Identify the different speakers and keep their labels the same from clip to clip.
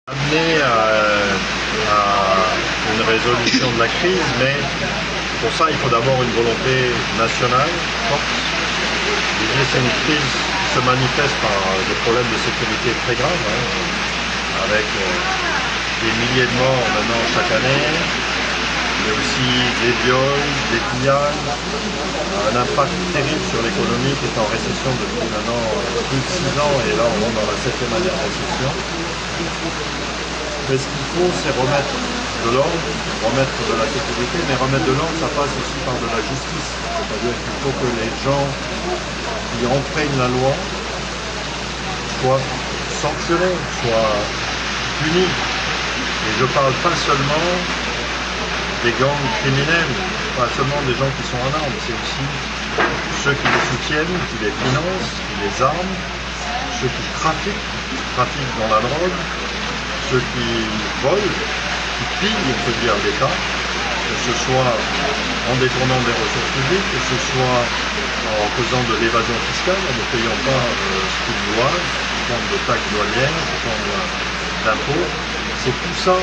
Speaker 1: amener à une résolution de la crise, mais pour ça, il faut d'abord une volonté nationale forte. L'idée, c'est une crise qui se manifeste par des problèmes de sécurité très graves, avec des milliers de morts maintenant chaque année, mais aussi des viols, des pillages, un impact terrible sur l'économie qui est en récession depuis maintenant plus de 6 ans, et là on rentre dans la 7e année de récession. Mais ce qu'il faut, c'est remettre de l'ordre, remettre de la sécurité, mais remettre de l'ordre, ça passe aussi par de la justice. C'est-à-dire qu'il faut que les gens qui enfreignent la loi soient sanctionnés, soient punis. Et je ne parle pas seulement des gangs criminels, pas seulement des gens qui sont en armes, c'est aussi ceux qui les soutiennent, qui les financent, qui les arment, ceux qui trafiquent dans la drogue, ceux qui volent, qui pillent, on peut dire, l'État, que ce soit en détournant des ressources publiques, que ce soit en faisant de l'évasion fiscale, en ne payant pas ce qu'ils doivent, sous forme de taxes douanières, sous forme d'impôts. C'est tout ça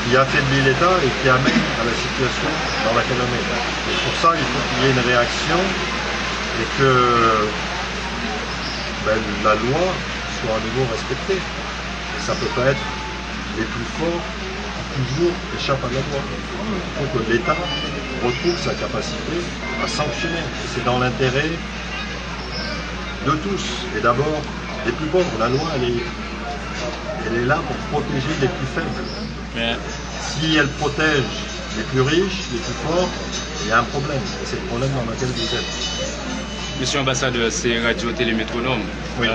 Speaker 1: qui affaiblit l'État et qui amène à la situation dans laquelle on est. Et pour ça, il faut qu'il y ait une réaction et que la loi soit à nouveau respectée. Et ça ne peut pas être les plus forts qui toujours échappent à la loi. Il faut que l'État retrouve sa capacité à sanctionner. C'est dans l'intérêt de tous. Et d'abord, les plus pauvres. La loi, elle est là pour protéger les plus faibles. Mais si elle protège les plus riches, les plus forts, il y a un problème. Et c'est le problème dans lequel vous êtes.
Speaker 2: Monsieur l'ambassadeur, c'est Radio Télé Métronome.
Speaker 1: Oui.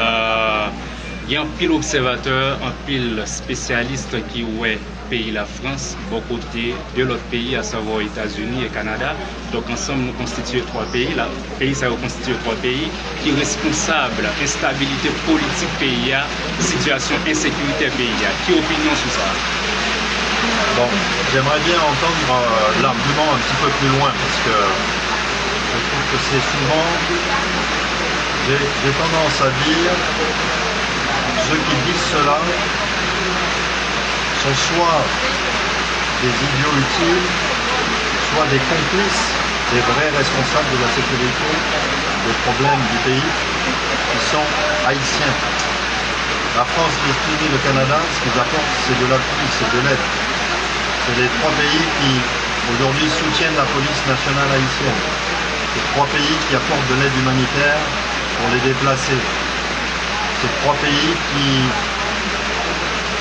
Speaker 2: Il y a un pile observateur, un pile spécialiste qui ouais pays la France, bon côté de l'autre pays, à savoir États-Unis et Canada. Donc ensemble, nous constituons 3 pays. Là, pays ça constitue 3 pays qui sont responsables instabilité politique pays, situation insécurité pays. Qui opinion sur ça?
Speaker 1: Bon, j'aimerais bien entendre l'argument un petit peu plus loin parce que je trouve que c'est souvent, j'ai tendance à dire, ceux qui disent cela sont soit des idiots utiles, soit des complices, des vrais responsables de la sécurité, des problèmes du pays, qui sont haïtiens. La France, l'États-Unis, le Canada, ce qu'ils apportent, c'est de l'appui, c'est de l'aide. C'est les 3 pays qui, aujourd'hui, soutiennent la police nationale haïtienne. C'est 3 pays qui apportent de l'aide humanitaire pour les déplacés. C'est 3 pays qui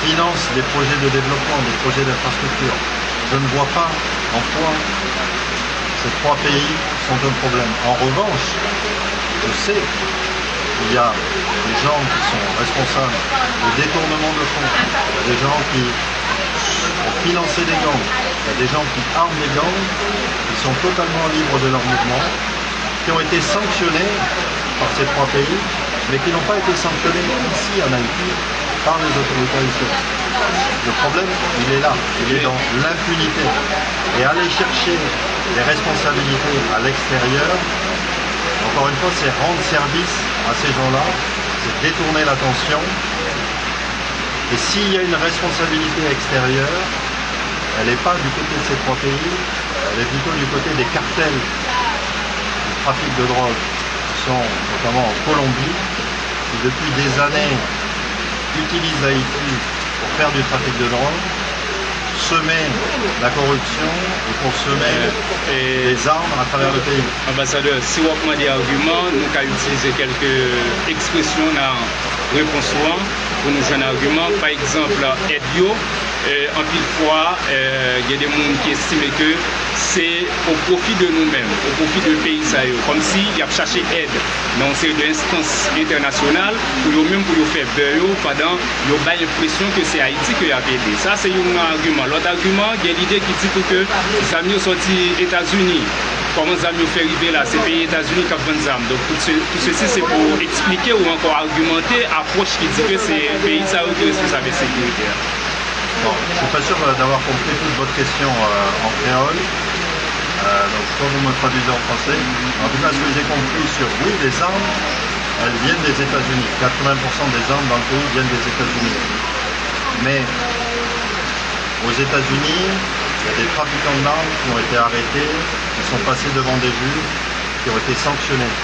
Speaker 1: financent des projets de développement, des projets d'infrastructure. Je ne vois pas en quoi ces 3 pays sont un problème. En revanche, je sais qu'il y a des gens qui sont responsables de détournement de fonds, il y a des gens qui ont financé des gangs, il y a des gens qui arment les gangs, qui sont totalement libres de leur mouvement, qui ont été sanctionnés par ces 3 pays, mais qui n'ont pas été sanctionnés ici en Haïti par les autorités haïtiennes. Le problème, il est là, il est dans l'impunité. Et aller chercher les responsabilités à l'extérieur, encore une fois, c'est rendre service à ces gens-là, c'est détourner l'attention. Et s'il y a une responsabilité extérieure, elle n'est pas du côté de ces 3 pays, elle est plutôt du côté des cartels du trafic de drogue, qui sont notamment en Colombie, qui depuis des années utilisent Haïti pour faire du trafic de drogue, semer la corruption et pour semer les armes à travers le pays.
Speaker 2: Ambassadeur, si vous avez des arguments, nous avons utilisé quelques expressions dans la réponse pour nous jouer un argument. Par exemple, aide-yo, en pile fois, il y a des gens qui estiment que c'est au profit de nous-mêmes, au profit de pays, comme si il a cherché aide dans une série d'instances internationales pour eux-mêmes pour faire beurre pendant ils ont l'impression que c'est Haïti qui a aidé. Ça, c'est un argument. L'autre argument, il y a l'idée qui dit que les amis sont sortis aux États-Unis. Comment les amis fait arriver là? C'est pays États-Unis qui a 20 armes. Donc tout ceci, c'est pour expliquer ou encore argumenter l'approche qui dit que c'est le pays qui est responsable de sécurité.
Speaker 1: Bon, je ne suis pas sûr d'avoir compris toute votre question en créole. Donc quand vous me traduisez en français, en tout cas ce que j'ai compris sur oui, les armes, elles viennent des États-Unis. 80% des armes dans le pays viennent des États-Unis. Mais aux États-Unis, il y a des trafiquants d'armes qui ont été arrêtés, qui sont passés devant des juges, qui ont été sanctionnés.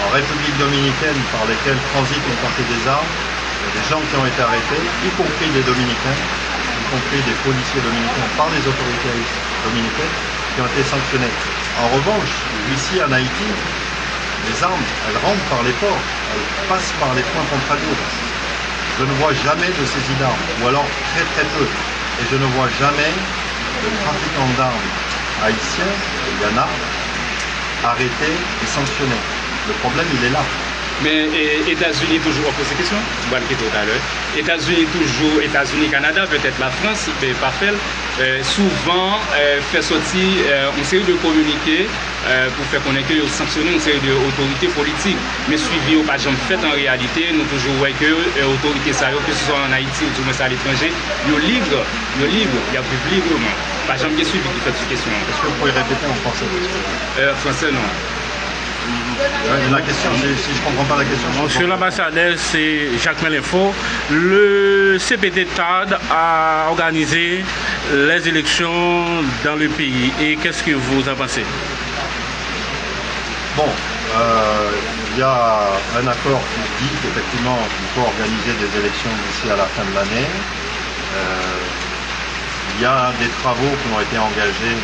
Speaker 1: En République dominicaine, par lesquels transitent une partie des armes, il y a des gens qui ont été arrêtés, y compris des Dominicains, y compris des policiers dominicains par les autorités dominicaines, qui ont été sanctionnés. En revanche, ici en Haïti, les armes, elles rentrent par les ports, elles passent par les points frontaliers. Je ne vois jamais de saisie d'armes, ou alors très très peu. Et je ne vois jamais de trafiquants d'armes haïtiens, il y en a, arrêtés et sanctionnés. Le problème, il est là.
Speaker 2: Mais États-Unis toujours, on pose cette question, on va le tout à l'heure. États-Unis toujours, États-Unis, Canada, peut-être la France, mais pas fait. Souvent, fait sortir une série de communiqués pour faire connaître que sanctionner une série d'autorités politiques. Mais suivi au pas jamais fait en réalité, nous toujours voyons que les autorités, que ce soit en Haïti ou tout le monde à l'étranger, ils livrent, ils vivent librement. Pas jamais suivi qui fait cette question.
Speaker 1: Est-ce que vous pouvez répéter en français?
Speaker 2: Français, non.
Speaker 1: La question, si je ne comprends pas la question.
Speaker 3: Monsieur l'ambassadeur, c'est Jacques Melinfo. Le CPT tarde à organiser les élections dans le pays. Et qu'est-ce que vous en pensez?
Speaker 1: Bon, il y a un accord qui dit qu'effectivement, il faut organiser des élections d'ici à la fin de l'année. Il y a des travaux qui ont été engagés.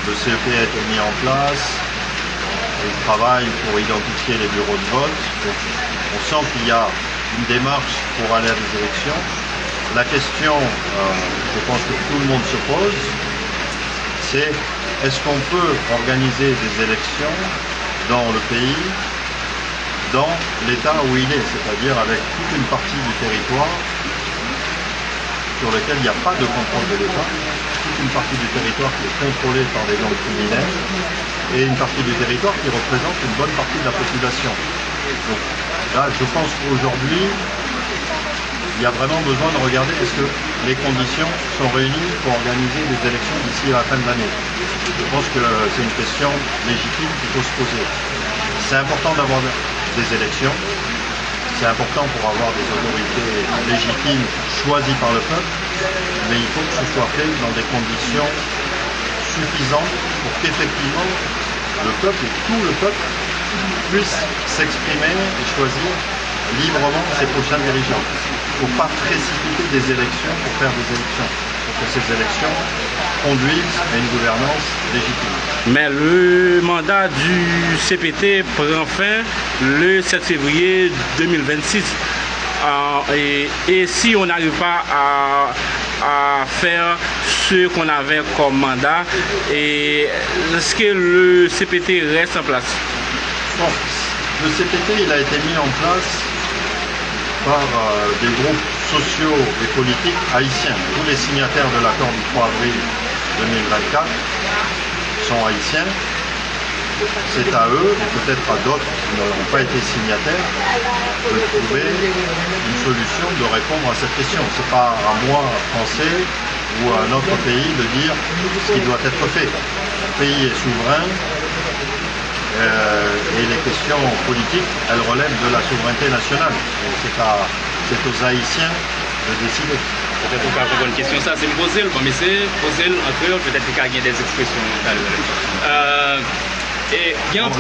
Speaker 1: Le CEP a été mis en place. Il travaille pour identifier les bureaux de vote. Donc, on sent qu'il y a une démarche pour aller à des élections. La question, je pense que tout le monde se pose, c'est est-ce qu'on peut organiser des élections dans le pays, dans l'état où il est, c'est-à-dire avec toute une partie du territoire sur lequel il n'y a pas de contrôle de l'État, toute une partie du territoire qui est contrôlée par des gangs criminels, et une partie du territoire qui représente une bonne partie de la population. Donc là, je pense qu'aujourd'hui, il y a vraiment besoin de regarder est-ce que les conditions sont réunies pour organiser des élections d'ici à la fin de l'année. Je pense que c'est une question légitime qu'il faut se poser. C'est important d'avoir des élections, c'est important pour avoir des autorités légitimes choisies par le peuple, mais il faut que ce soit fait dans des conditions suffisantes pour qu'effectivement le peuple et tout le peuple puisse s'exprimer et choisir librement ses prochains dirigeants. Il ne faut pas précipiter des élections pour faire des élections. Il faut que ces élections conduisent à une gouvernance légitime.
Speaker 3: Mais le mandat du CPT prend fin le 7 février 2026. Et si on n'arrive pas à faire ce qu'on avait comme mandat, est-ce que le CPT reste en place?
Speaker 1: Bon, le CPT il a été mis en place par des groupes sociaux et politiques haïtiens. Tous les signataires de l'accord du 3 avril 2024 sont haïtiens. C'est à eux, et peut-être à d'autres qui n'auront pas été signataires, de trouver une solution, de répondre à cette question. Ce n'est pas à moi, Français, ou à un autre pays de dire ce qui doit être fait. Le pays est souverain et les questions politiques, elles relèvent de la souveraineté nationale. C'est aux Haïtiens de décider.
Speaker 2: Peut-être qu'on a une question, ça c'est me poser, mais c'est poser entre eux, peut-être qu'il y a des expressions. Et il y a un